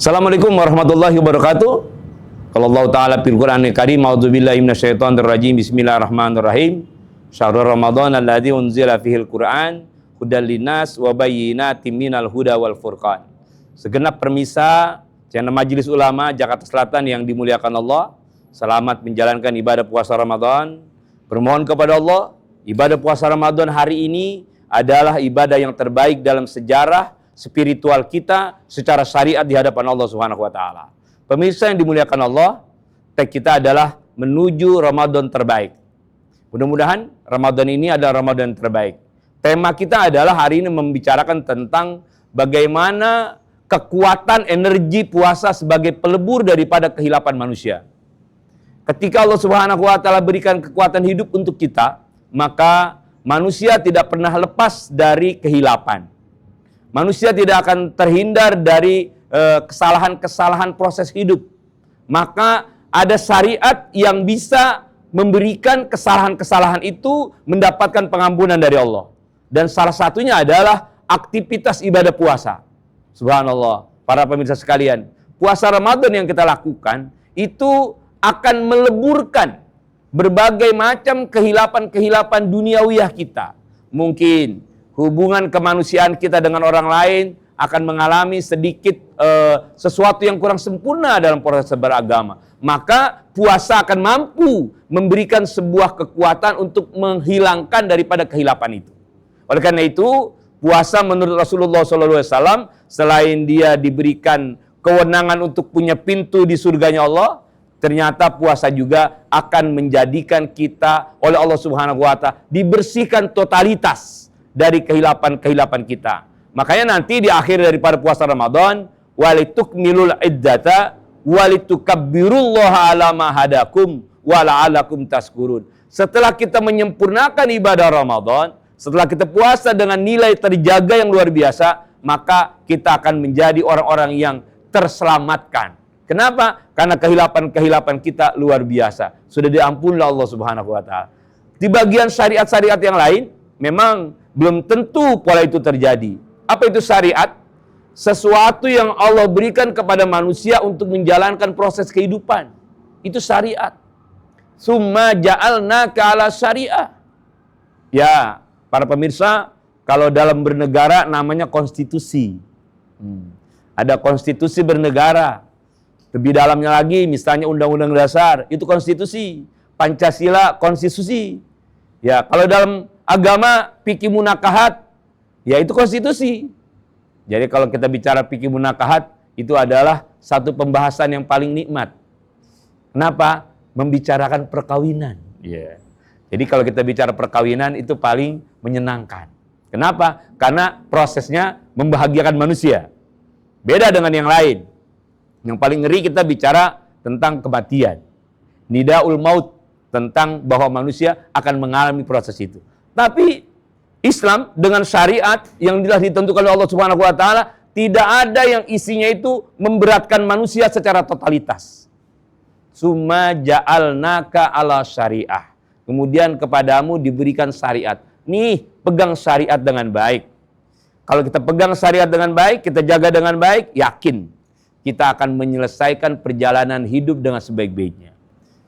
Assalamualaikum warahmatullahi wabarakatuh. Kalau Allah Ta'ala fil Qur'anil Karim, a'udzubillahi minasyaitonir rajim. Bismillahirrahmanirrahim. Syahrul Ramadan alladzi unzila fihil Qur'an hudal linnas wa bayyinatin minal huda wal furqan. Segenap permisa channel Majelis Ulama Jakarta Selatan yang dimuliakan Allah, selamat menjalankan ibadah puasa Ramadan. Bermohon kepada Allah, ibadah puasa Ramadan hari ini adalah ibadah yang terbaik dalam sejarah spiritual kita secara syariat di hadapan Allah Subhanahu wa taala. Pemirsa yang dimuliakan Allah, tag kita adalah menuju Ramadan terbaik. Mudah-mudahan Ramadan ini adalah Ramadan terbaik. Tema kita adalah hari ini membicarakan tentang bagaimana kekuatan energi puasa sebagai pelebur daripada kehilapan manusia. Ketika Allah Subhanahu wa taala berikan kekuatan hidup untuk kita, maka manusia tidak pernah lepas dari kehilapan. Manusia tidak akan terhindar dari kesalahan-kesalahan proses hidup. Maka ada syariat yang bisa memberikan kesalahan-kesalahan itu mendapatkan pengampunan dari Allah. Dan salah satunya adalah aktivitas ibadah puasa. Subhanallah, para pemirsa sekalian, puasa Ramadan yang kita lakukan itu akan meleburkan berbagai macam kehilapan-kehilapan duniawiyah kita. Mungkin hubungan kemanusiaan kita dengan orang lain akan mengalami sedikit sesuatu yang kurang sempurna dalam proses beragama. Maka puasa akan mampu memberikan sebuah kekuatan untuk menghilangkan daripada kehilapan itu. Oleh karena itu, puasa menurut Rasulullah SAW, selain dia diberikan kewenangan untuk punya pintu di surganya Allah, ternyata puasa juga akan menjadikan kita oleh Allah Subhanahu wa taala dibersihkan totalitas dari kehilapan-kehilapan kita. Makanya nanti di akhir daripada puasa Ramadan, walitukmilul iddata walitukabbirullaha ala ma hadakum wa la'alakum tashkurun. Setelah kita menyempurnakan ibadah Ramadan, setelah kita puasa dengan nilai terjaga yang luar biasa, maka kita akan menjadi orang-orang yang terselamatkan. Kenapa? Karena kehilapan-kehilapan kita luar biasa. Sudah diampuni Allah Subhanahu wa taala. Di bagian syariat-syariat yang lain, memang belum tentu pola itu terjadi. Apa itu syariat? Sesuatu yang Allah berikan kepada manusia untuk menjalankan proses kehidupan. Itu syariat. Summa ja'alnaka ala syariah. Ya, para pemirsa, kalau dalam bernegara namanya konstitusi. Ada konstitusi bernegara. Lebih dalamnya lagi, misalnya Undang-Undang Dasar, itu konstitusi. Pancasila, konstitusi. Ya, kalau dalam agama fikih munakahat, ya itu konstitusi. Jadi kalau kita bicara fikih munakahat, itu adalah satu pembahasan yang paling nikmat. Kenapa? Membicarakan perkawinan. Ya. Jadi kalau kita bicara perkawinan itu paling menyenangkan. Kenapa? Karena prosesnya membahagiakan manusia. Beda dengan yang lain. Yang paling ngeri kita bicara tentang kematian. Nidaul maut, tentang bahwa manusia akan mengalami proses itu. Tapi Islam dengan syariat yang telah ditentukan oleh Allah Subhanahu wa taala, tidak ada yang isinya itu memberatkan manusia secara totalitas. Summa ja'alnaka ala syariah. Kemudian kepadamu diberikan syariat. Nih, pegang syariat dengan baik. Kalau kita pegang syariat dengan baik, kita jaga dengan baik, yakin kita akan menyelesaikan perjalanan hidup dengan sebaik-baiknya.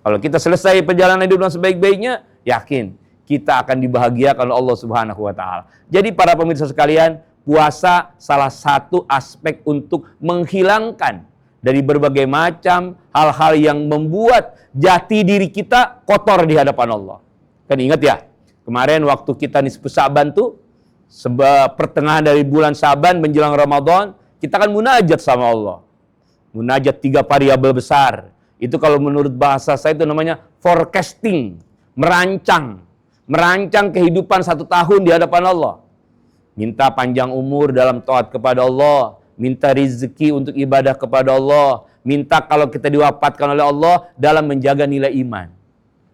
Kalau kita selesai perjalanan hidup dengan sebaik-baiknya, yakin kita akan dibahagiakan oleh Allah Subhanahu wa taala. Jadi para pemirsa sekalian, puasa salah satu aspek untuk menghilangkan dari berbagai macam hal-hal yang membuat jati diri kita kotor di hadapan Allah. Kan ingat ya, kemarin waktu kita nisfu Sa'ban tuh, pertengahan dari bulan Sa'ban menjelang Ramadan, kita kan munajat sama Allah. Munajat 3 variabel besar. Itu kalau menurut bahasa saya itu namanya forecasting, merancang kehidupan 1 tahun di hadapan Allah. Minta panjang umur dalam taat kepada Allah, minta rezeki untuk ibadah kepada Allah, minta kalau kita diwafatkan oleh Allah dalam menjaga nilai iman.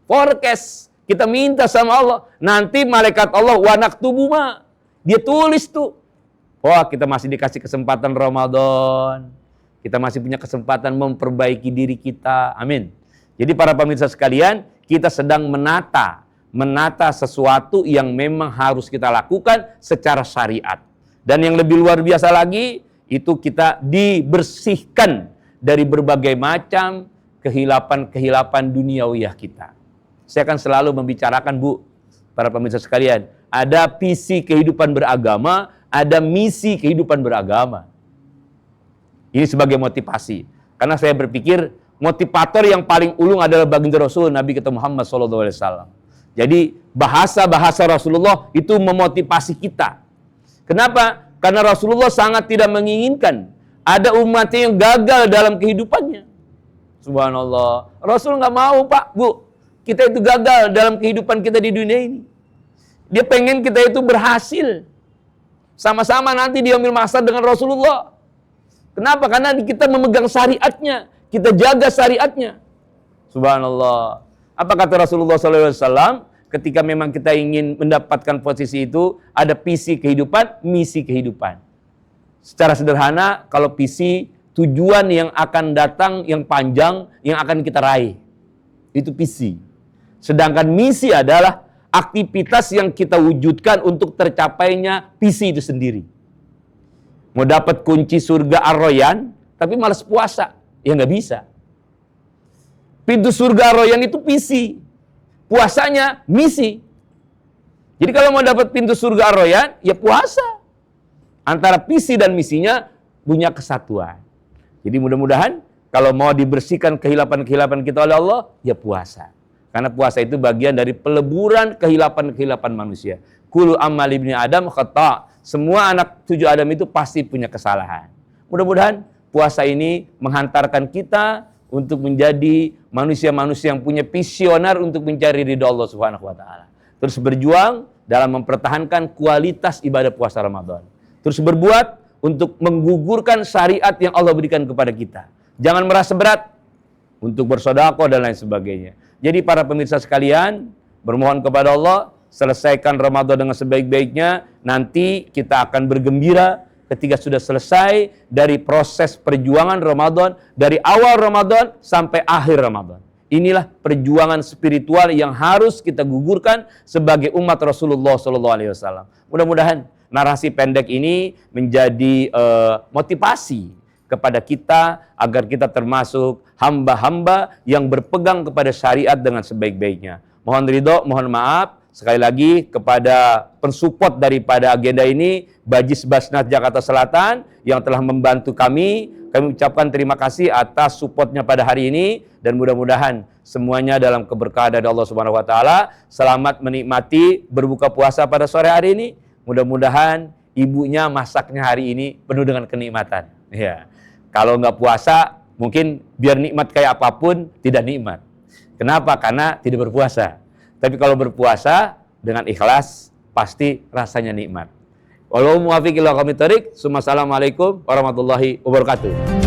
Forecast, kita minta sama Allah. Nanti malaikat Allah wa naktubu ma, dia tulis tuh. Wah, kita masih dikasih kesempatan Ramadan. Kita masih punya kesempatan memperbaiki diri kita. Amin. Jadi para pemirsa sekalian, kita sedang menata sesuatu yang memang harus kita lakukan secara syariat. Dan yang lebih luar biasa lagi, itu kita dibersihkan dari berbagai macam kehilapan-kehilapan duniawiyah kita. Saya akan selalu membicarakan, Bu, para pemirsa sekalian, ada visi kehidupan beragama, ada misi kehidupan beragama. Ini sebagai motivasi. Karena saya berpikir motivator yang paling ulung adalah baginda Rasul Nabi kita Muhammad SAW. Jadi bahasa-bahasa Rasulullah itu memotivasi kita. Kenapa? Karena Rasulullah sangat tidak menginginkan ada umatnya yang gagal dalam kehidupannya. Subhanallah. Rasul nggak mau, Pak, Bu, kita itu gagal dalam kehidupan kita di dunia ini. Dia pengen kita itu berhasil. Sama-sama nanti diambil mahsyar dengan Rasulullah. Kenapa? Karena kita memegang syariatnya. Kita jaga syariatnya. Subhanallah. Apa kata Rasulullah SAW? Ketika memang kita ingin mendapatkan posisi itu, ada visi kehidupan, misi kehidupan. Secara sederhana, kalau visi, tujuan yang akan datang, yang panjang, yang akan kita raih. Itu visi. Sedangkan misi adalah aktivitas yang kita wujudkan untuk tercapainya visi itu sendiri. Mau dapat kunci surga Ar-Royan, tapi malas puasa. Ya nggak bisa. Pintu surga Ar-Royan itu visi. Puasanya misi. Jadi kalau mau dapat pintu surga Ar-Royan, ya puasa. Antara visi dan misinya punya kesatuan. Jadi mudah-mudahan kalau mau dibersihkan kehilapan-kehilapan kita oleh Allah, ya puasa. Karena puasa itu bagian dari peleburan kehilapan-kehilapan manusia. Kullu amal ibni Adam khata'. Semua anak cucu Adam itu pasti punya kesalahan. Mudah-mudahan puasa ini menghantarkan kita untuk menjadi manusia-manusia yang punya visioner untuk mencari ridha Allah Subhanahu wa taala. Terus berjuang dalam mempertahankan kualitas ibadah puasa Ramadan. Terus berbuat untuk menggugurkan syariat yang Allah berikan kepada kita. Jangan merasa berat untuk bersedekah dan lain sebagainya. Jadi para pemirsa sekalian, bermohon kepada Allah, selesaikan Ramadan dengan sebaik-baiknya. Nanti kita akan bergembira ketika sudah selesai dari proses perjuangan Ramadan, dari awal Ramadan sampai akhir Ramadan. Inilah perjuangan spiritual yang harus kita gugurkan sebagai umat Rasulullah SAW. Mudah-mudahan narasi pendek ini menjadi motivasi kepada kita agar kita termasuk hamba-hamba yang berpegang kepada syariat dengan sebaik-baiknya. Mohon ridho, mohon maaf sekali lagi kepada pensupport daripada agenda ini, Bajis Basnas Jakarta Selatan yang telah membantu kami. Kami ucapkan terima kasih atas supportnya pada hari ini dan mudah-mudahan semuanya dalam keberkahan dari Allah Subhanahu wa taala. Selamat menikmati berbuka puasa pada sore hari ini. Mudah-mudahan ibunya masaknya hari ini penuh dengan kenikmatan. Ya. Kalau nggak puasa, mungkin biar nikmat kayak apapun, tidak nikmat. Kenapa? Karena tidak berpuasa. Tapi kalau berpuasa dengan ikhlas, pasti rasanya nikmat. Wallahu muwaffiq ila aqwamit thoriq. Assalamualaikum warahmatullahi wabarakatuh.